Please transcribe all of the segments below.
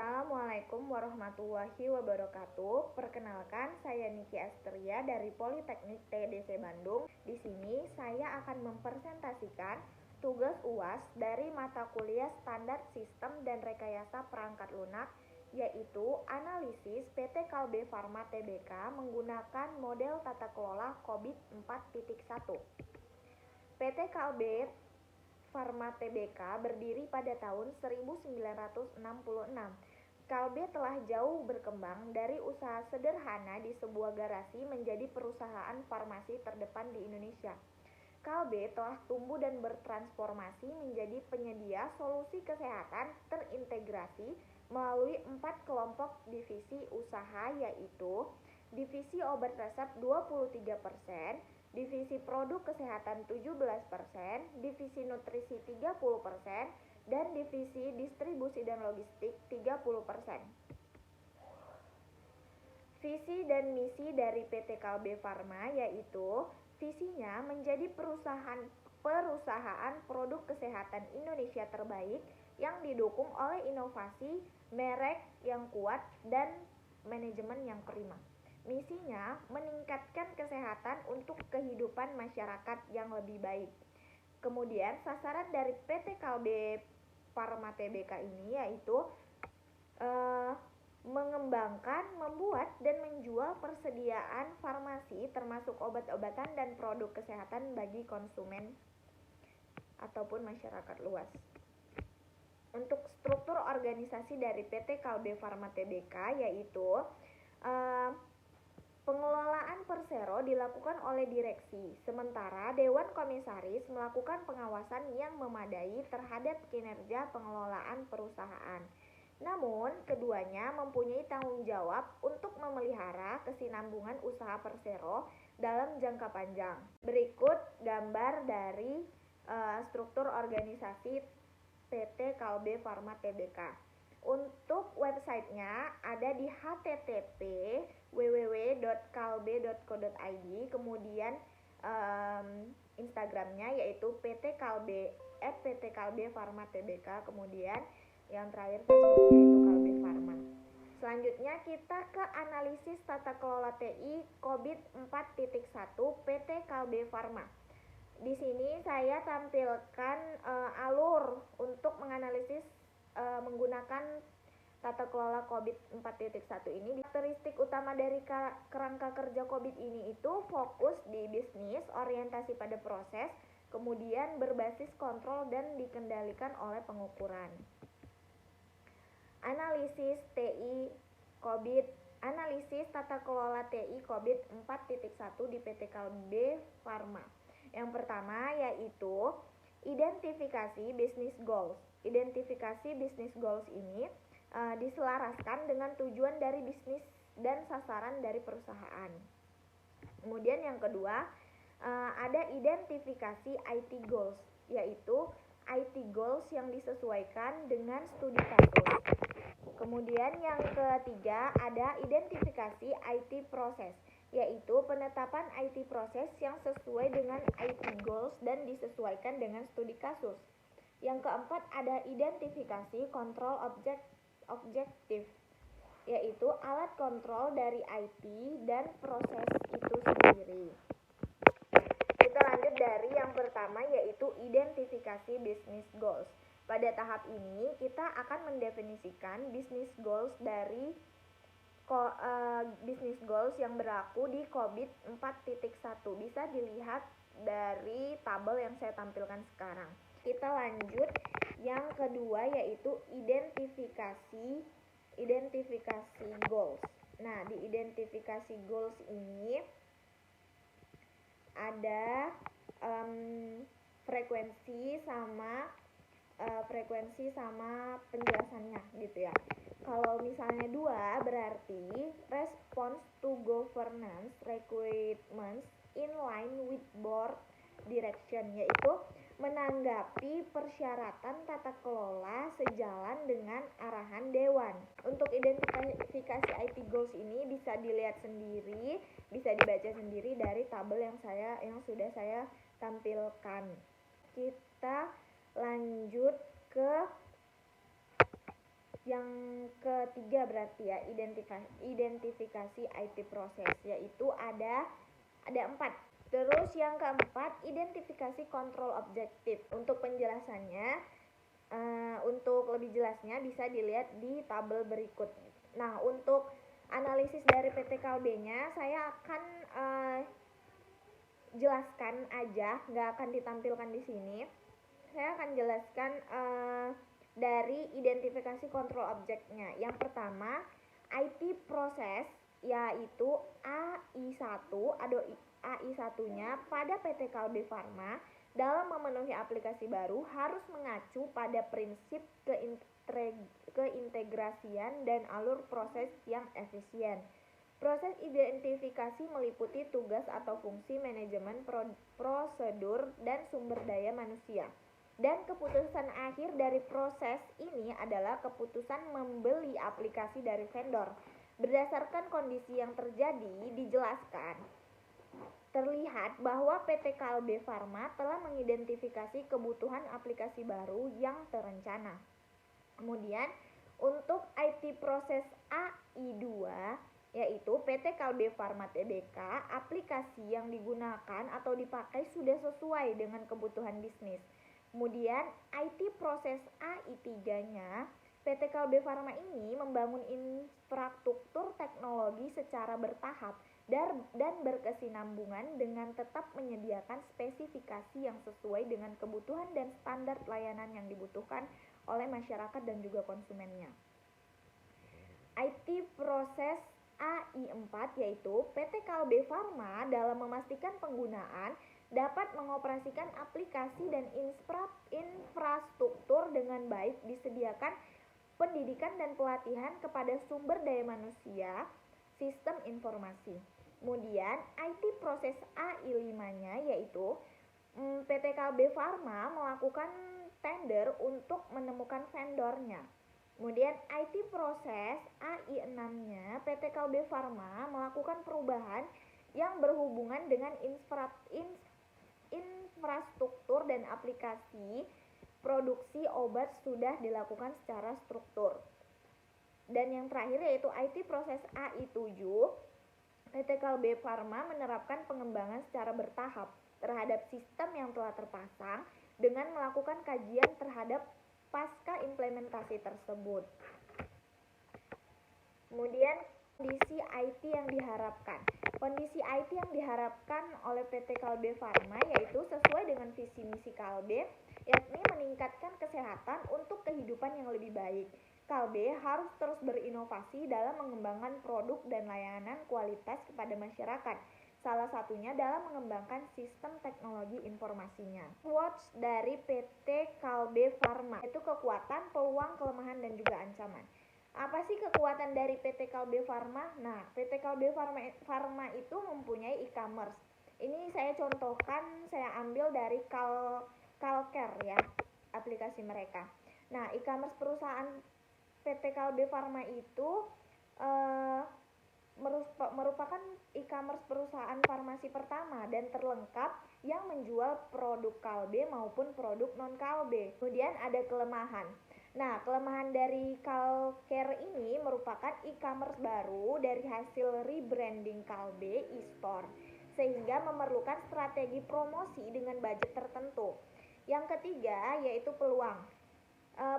Assalamualaikum warahmatullahi wabarakatuh. Perkenalkan, saya Niki Asteria dari Politeknik TDC Bandung. Di sini saya akan mempresentasikan tugas UAS dari mata kuliah Standar Sistem dan Rekayasa Perangkat Lunak, yaitu analisis PT Kalbe Farma Tbk menggunakan model tata kelola COVID 4.1. PT Kalbe Farma Tbk berdiri pada tahun 1966. Kalbe telah jauh berkembang dari usaha sederhana di sebuah garasi menjadi perusahaan farmasi terdepan di Indonesia. Kalbe telah tumbuh dan bertransformasi menjadi penyedia solusi kesehatan terintegrasi melalui 4 kelompok divisi usaha, yaitu divisi obat resep 23%, divisi produk kesehatan 17%, divisi nutrisi 30%, dan divisi distribusi dan logistik 30%. Visi dan misi dari PT Kalbe Farma yaitu visinya menjadi perusahaan produk kesehatan Indonesia terbaik yang didukung oleh inovasi, merek yang kuat, dan manajemen yang prima. Misinya meningkatkan kesehatan untuk kehidupan masyarakat yang lebih baik. Kemudian sasaran dari PT Kalbe Farma Tbk ini yaitu mengembangkan, membuat, dan menjual persediaan farmasi termasuk obat-obatan dan produk kesehatan bagi konsumen ataupun masyarakat luas. Untuk struktur organisasi dari PT Kalbe Farma Tbk yaitu pengelolaan persero dilakukan oleh direksi, sementara Dewan Komisaris melakukan pengawasan yang memadai terhadap kinerja pengelolaan perusahaan. Namun, keduanya mempunyai tanggung jawab untuk memelihara kesinambungan usaha persero dalam jangka panjang. Berikut gambar dari struktur organisasi PT Kalbe Farma Tbk. Untuk websitenya ada di http://www.kalbe.co.id, kemudian Instagramnya yaitu PT Kalbe Farma Tbk, kemudian yang terakhir Facebooknya itu Kalbe Farma. Selanjutnya kita ke analisis tata kelola TI COVID 4.1 PT Kalbe Farma. Di sini saya tampilkan alur untuk menganalisis menggunakan tata kelola COVID 4.1 ini. Karakteristik utama dari kerangka kerja COVID ini itu fokus di bisnis, orientasi pada proses, kemudian berbasis kontrol dan dikendalikan oleh pengukuran. Analisis TI COVID, analisis tata kelola TI COVID 4.1 di PT Kalbe Farma. Yang pertama yaitu identifikasi business goals. Identifikasi business goals ini diselaraskan dengan tujuan dari bisnis dan sasaran dari perusahaan. Kemudian yang kedua ada identifikasi IT goals, yaitu IT goals yang disesuaikan dengan studi kasus. Kemudian yang ketiga ada identifikasi IT proses, yaitu penetapan IT proses yang sesuai dengan IT goals dan disesuaikan dengan studi kasus. Yang keempat ada identifikasi kontrol objektif, yaitu alat kontrol dari IT dan proses itu sendiri. Kita lanjut dari yang pertama yaitu identifikasi business goals. Pada tahap ini kita akan mendefinisikan business goals dari business goals yang berlaku di COVID 4.1. Bisa dilihat dari tabel yang saya tampilkan sekarang. Kita lanjut yang kedua yaitu identifikasi goals. Nah, di identifikasi goals ini ada frekuensi sama penjelasannya gitu ya. Kalau misalnya 2 berarti response to governance requirements in line with board direction, yaitu menanggapi persyaratan tata kelola sejalan dengan arahan dewan. Untuk identifikasi IT goals ini bisa dilihat sendiri, bisa dibaca sendiri dari tabel yang sudah saya tampilkan. Kita lanjut ke Yang ketiga berarti ya identifikasi IT proses, yaitu ada 4. Terus yang keempat identifikasi kontrol objektif. Untuk penjelasannya, untuk lebih jelasnya bisa dilihat di tabel berikut. Nah, untuk analisis dari PTKLB-nya saya akan jelaskan aja, nggak akan ditampilkan di sini. Saya akan jelaskan dari identifikasi kontrol objeknya. Yang pertama, IT proses, yaitu AI1 atau AI1-nya pada PT Kalbe Farma dalam memenuhi aplikasi baru harus mengacu pada prinsip keintegrasian dan alur proses yang efisien. Proses identifikasi meliputi tugas atau fungsi manajemen prosedur dan sumber daya manusia. Dan keputusan akhir dari proses ini adalah keputusan membeli aplikasi dari vendor. Berdasarkan kondisi yang terjadi, dijelaskan, terlihat bahwa PT Kalbe Farma telah mengidentifikasi kebutuhan aplikasi baru yang terencana. Kemudian, untuk IT proses AI2, yaitu PT Kalbe Farma Tbk, aplikasi yang digunakan atau dipakai sudah sesuai dengan kebutuhan bisnis. Kemudian IT proses AI3-nya, PT Kalbe Farma ini membangun infrastruktur teknologi secara bertahap dan berkesinambungan dengan tetap menyediakan spesifikasi yang sesuai dengan kebutuhan dan standar layanan yang dibutuhkan oleh masyarakat dan juga konsumennya. IT proses AI4, yaitu PT Kalbe Farma dalam memastikan penggunaan dapat mengoperasikan aplikasi dan infrastruktur dengan baik, disediakan pendidikan dan pelatihan kepada sumber daya manusia, sistem informasi. Kemudian IT proses AI5-nya, yaitu PT Kalbe Farma melakukan tender untuk menemukan vendornya. Kemudian IT proses AI6-nya, PT Kalbe Farma melakukan perubahan yang berhubungan dengan infrastruktur dan aplikasi produksi obat sudah dilakukan secara struktur. Dan yang terakhir yaitu IT proses AI7, PT Kalbe Farma menerapkan pengembangan secara bertahap terhadap sistem yang telah terpasang dengan melakukan kajian terhadap pasca implementasi tersebut. Kemudian kondisi IT yang diharapkan. Kondisi IT yang diharapkan oleh PT Kalbe Farma yaitu sesuai dengan visi misi Kalbe, yakni meningkatkan kesehatan untuk kehidupan yang lebih baik. Kalbe harus terus berinovasi dalam mengembangkan produk dan layanan kualitas kepada masyarakat. Salah satunya dalam mengembangkan sistem teknologi informasinya. Quotes dari PT Kalbe Farma, itu kekuatan, peluang, kelemahan, dan juga ancaman. Apa sih kekuatan dari PT Kalbe Farma? Nah, PT Kalbe Farma itu mempunyai e-commerce. Ini saya contohkan, saya ambil dari Kalcare ya, aplikasi mereka. Nah, e-commerce perusahaan PT Kalbe Farma itu merupakan e-commerce perusahaan farmasi pertama dan terlengkap yang menjual produk Kalbe maupun produk non-Kalbe. Kemudian ada kelemahan. Nah, kelemahan dari Kalcare ini merupakan e-commerce baru dari hasil rebranding Kalbe e-store, sehingga memerlukan strategi promosi dengan budget tertentu. Yang ketiga yaitu peluang.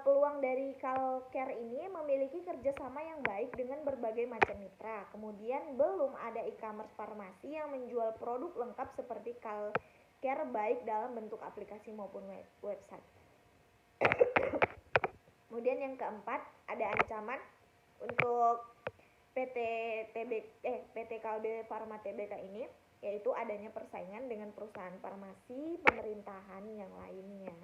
Peluang dari Kalcare ini memiliki kerjasama yang baik dengan berbagai macam mitra. Kemudian belum ada e-commerce farmasi yang menjual produk lengkap seperti Kalcare baik dalam bentuk aplikasi maupun website. Kemudian yang keempat ada ancaman untuk PT Kalbe Farma Tbk ini, yaitu adanya persaingan dengan perusahaan farmasi pemerintahan yang lainnya.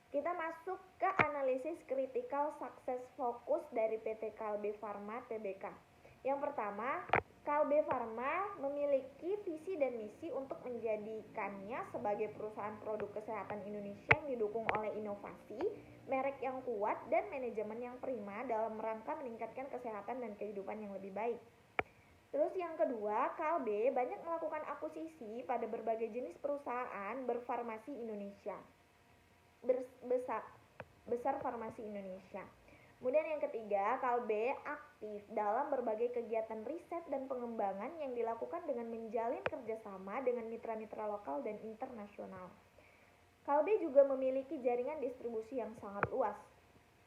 Kita masuk ke analisis critical success focus dari PT Kalbe Farma Tbk. Yang pertama, Kalbe Farma memiliki visi dan misi untuk menjadikannya sebagai perusahaan produk kesehatan Indonesia yang didukung oleh inovasi, merek yang kuat, dan manajemen yang prima dalam rangka meningkatkan kesehatan dan kehidupan yang lebih baik. Terus yang kedua, Kalbe banyak melakukan akuisisi pada berbagai jenis perusahaan berfarmasi Indonesia. Besar farmasi Indonesia. Kemudian yang ketiga, Kalbe aktif dalam berbagai kegiatan riset dan pengembangan yang dilakukan dengan menjalin kerjasama dengan mitra-mitra lokal dan internasional. Kalbe juga memiliki jaringan distribusi yang sangat luas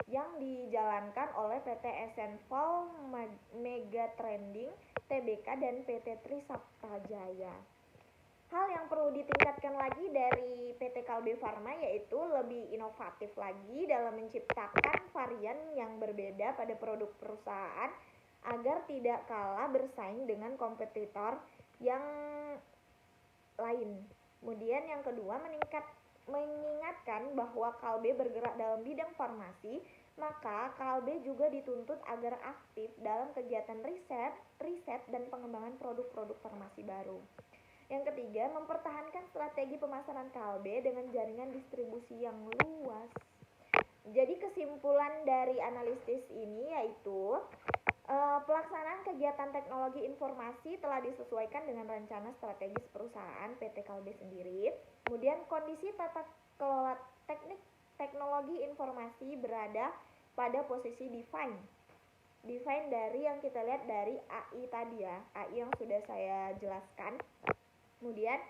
yang dijalankan oleh PT Essential Megatrending, TBK, dan PT Trisakti Jaya. Hal yang perlu ditingkatkan lagi dari PT Kalbe Farma yaitu lebih inovatif lagi dalam menciptakan varian yang berbeda pada produk perusahaan agar tidak kalah bersaing dengan kompetitor yang lain. Kemudian yang kedua, mengingatkan bahwa Kalbe bergerak dalam bidang farmasi, maka Kalbe juga dituntut agar aktif dalam kegiatan riset dan pengembangan produk-produk farmasi baru. Yang ketiga, mempertahankan strategi pemasaran Kalbe dengan jaringan distribusi yang luas. Jadi kesimpulan dari analisis ini yaitu pelaksanaan kegiatan teknologi informasi telah disesuaikan dengan rencana strategis perusahaan PT Kalbe sendiri. Kemudian kondisi tata kelola teknologi informasi berada pada posisi define dari yang kita lihat dari AI tadi ya, AI yang sudah saya jelaskan. Kemudian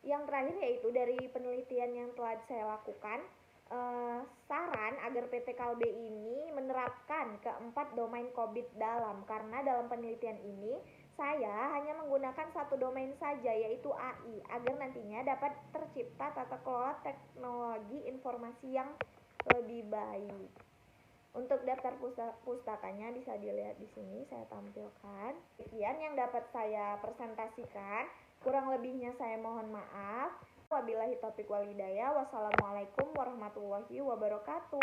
yang terakhir yaitu dari penelitian yang telah saya lakukan, saran agar PT Kalbe ini menerapkan keempat domain COVID dalam, karena dalam penelitian ini saya hanya menggunakan satu domain saja yaitu AI agar nantinya dapat tercipta tata kelola teknologi informasi yang lebih baik. Untuk daftar pustakanya bisa dilihat di sini saya tampilkan. Sekian yang dapat saya presentasikan. Kurang lebihnya saya mohon maaf. Wabillahi taufiq wal hidayah. Wassalamualaikum warahmatullahi wabarakatuh.